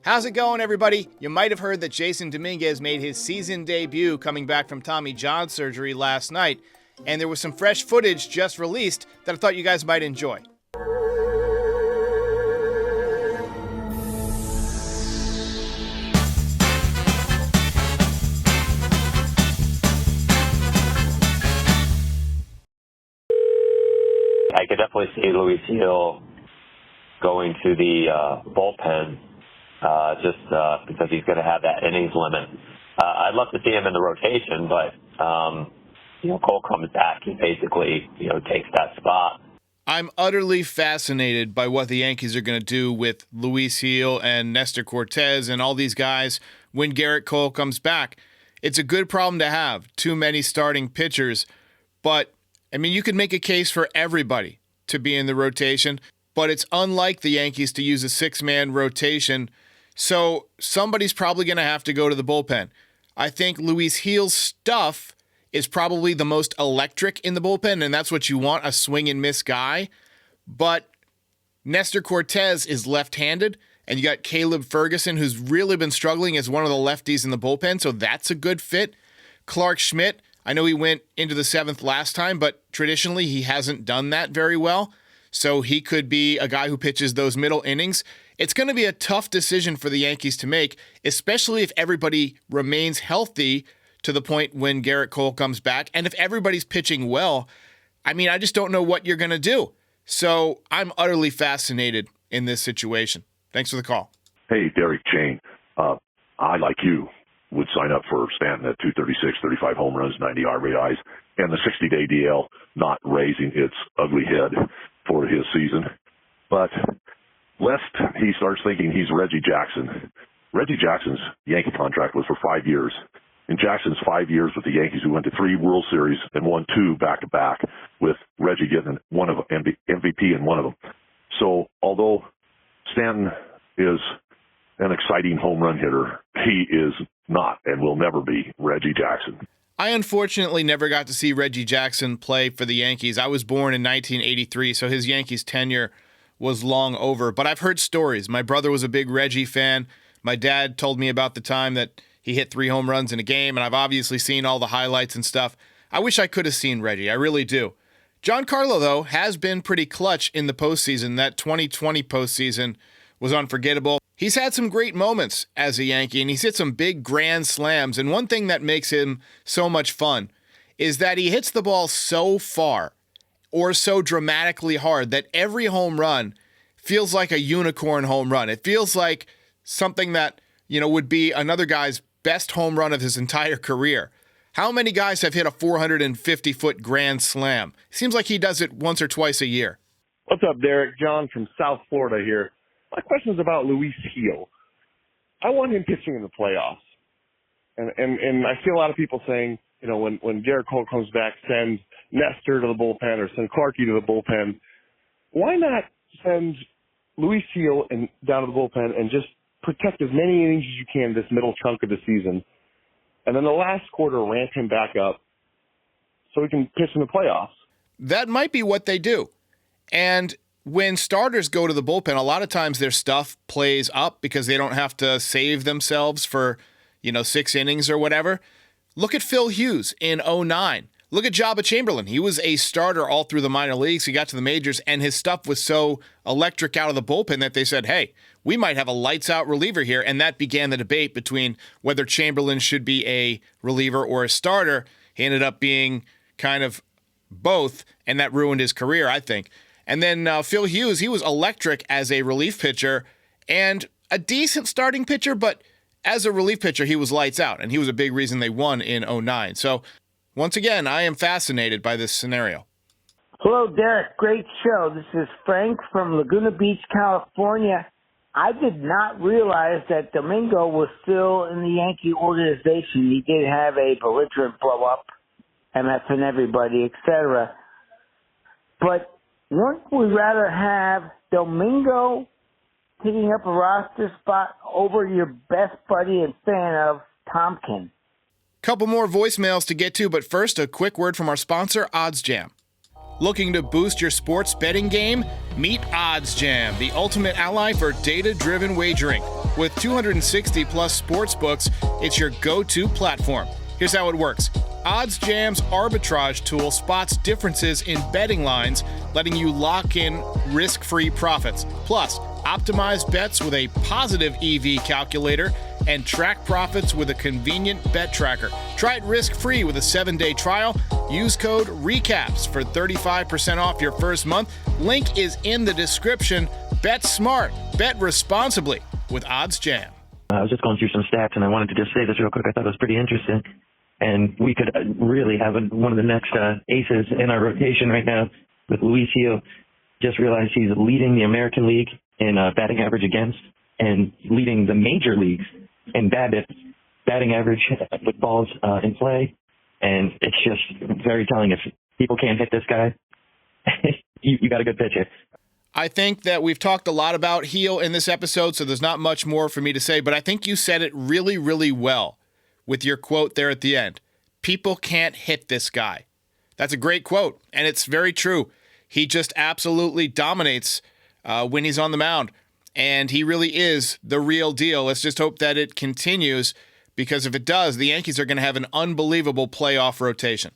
How's it going, everybody? You might have heard that Jason Dominguez made his season debut coming back from Tommy John surgery last night, and there was some fresh footage just released that I thought you guys might enjoy. I could definitely see Luis Hill going to the bullpen just because he's going to have that innings limit. I'd love to see him in the rotation, but, Cole comes back, he basically, takes that spot. I'm utterly fascinated by what the Yankees are going to do with Luis Hill and Nestor Cortes and all these guys when Gerrit Cole comes back. It's a good problem to have, too many starting pitchers, but you could make a case for everybody to be in the rotation, but it's unlike the Yankees to use a six-man rotation, so somebody's probably going to have to go to the bullpen. I think Luis Hill's stuff is probably the most electric in the bullpen, and that's what you want, a swing-and-miss guy. But Nestor Cortes is left-handed, and you got Caleb Ferguson, who's really been struggling as one of the lefties in the bullpen, so that's a good fit. Clark Schmidt, I know he went into the seventh last time, but traditionally he hasn't done that very well. So he could be a guy who pitches those middle innings. It's going to be a tough decision for the Yankees to make, especially if everybody remains healthy to the point when Gerrit Cole comes back. And if everybody's pitching well, I just don't know what you're going to do. So I'm utterly fascinated in this situation. Thanks for the call. Hey, Derek Chain. I, like you, would sign up for Stanton at 236, 35 home runs, 90 RBIs, and the 60-day DL not raising its ugly head for his season. But lest he starts thinking he's Reggie Jackson. Reggie Jackson's Yankee contract was for 5 years. In Jackson's 5 years with the Yankees, who went to 3 World Series and won 2 back-to-back, with Reggie getting one of MVP in one of them. So although Stanton is an exciting home run hitter, he is not and will never be Reggie Jackson. I unfortunately never got to see Reggie Jackson play for the Yankees. I was born in 1983, so his Yankees tenure was long over. But I've heard stories. My brother was a big Reggie fan. My dad told me about the time that he hit 3 home runs in a game, and I've obviously seen all the highlights and stuff. I wish I could have seen Reggie. I really do. Giancarlo, though, has been pretty clutch in the postseason. That 2020 postseason was unforgettable. He's had some great moments as a Yankee, and he's hit some big grand slams. And one thing that makes him so much fun is that he hits the ball so far or so dramatically hard that every home run feels like a unicorn home run. It feels like something that, would be another guy's best home run of his entire career. How many guys have hit a 450-foot grand slam? Seems like he does it once or twice a year. What's up, Derek? John from South Florida here. My question is about Luis Hill. I want him pitching in the playoffs. And I see a lot of people saying, when Gerrit Cole comes back, send Nestor to the bullpen or send Clarkie to the bullpen. Why not send Luis Hill down to the bullpen and just protect as many innings as you can this middle chunk of the season, and then the last quarter ramp him back up so he can pitch in the playoffs? That might be what they do. And when starters go to the bullpen, a lot of times their stuff plays up because they don't have to save themselves for, 6 innings or whatever. Look at Phil Hughes in 2009. Look at Jabba Chamberlain. He was a starter all through the minor leagues. He got to the majors, and his stuff was so electric out of the bullpen that they said, hey, we might have a lights-out reliever here, and that began the debate between whether Chamberlain should be a reliever or a starter. He ended up being kind of both, and that ruined his career, I think. And then Phil Hughes, he was electric as a relief pitcher and a decent starting pitcher, but as a relief pitcher, he was lights out, and he was a big reason they won in 2009. So, once again, I am fascinated by this scenario. Hello, Derek. Great show. This is Frank from Laguna Beach, California. I did not realize that Domingo was still in the Yankee organization. He did have a belligerent blow-up, MF and everybody, etc. But wouldn't we rather have Domingo picking up a roster spot over your best buddy and fan of Tompkin? Couple more voicemails to get to, but first, a quick word from our sponsor, Odds Jam. Looking to boost your sports betting game? Meet Odds Jam, the ultimate ally for data-driven wagering. With 260 plus sports books, it's your go-to platform. Here's how it works. Odds Jam's arbitrage tool spots differences in betting lines, letting you lock in risk-free profits. Plus, optimize bets with a positive EV calculator and track profits with a convenient bet tracker. Try it risk-free with a 7-day trial. Use code RECAPS for 35% off your first month. Link is in the description. Bet smart. Bet responsibly with Odds Jam. I was just going through some stats, and I wanted to just say this real quick. I thought it was pretty interesting. And we could really have one of the next aces in our rotation right now with Luis Gil. Just realized he's leading the American League in batting average against and leading the major leagues in batting average with balls in play. And it's just very telling. If people can't hit this guy, you got a good pitcher. I think that we've talked a lot about Gil in this episode, so there's not much more for me to say, but I think you said it really, really well with your quote there at the end. People can't hit this guy. That's a great quote, and it's very true. He just absolutely dominates when he's on the mound, and he really is the real deal. Let's just hope that it continues, because if it does, the Yankees are going to have an unbelievable playoff rotation.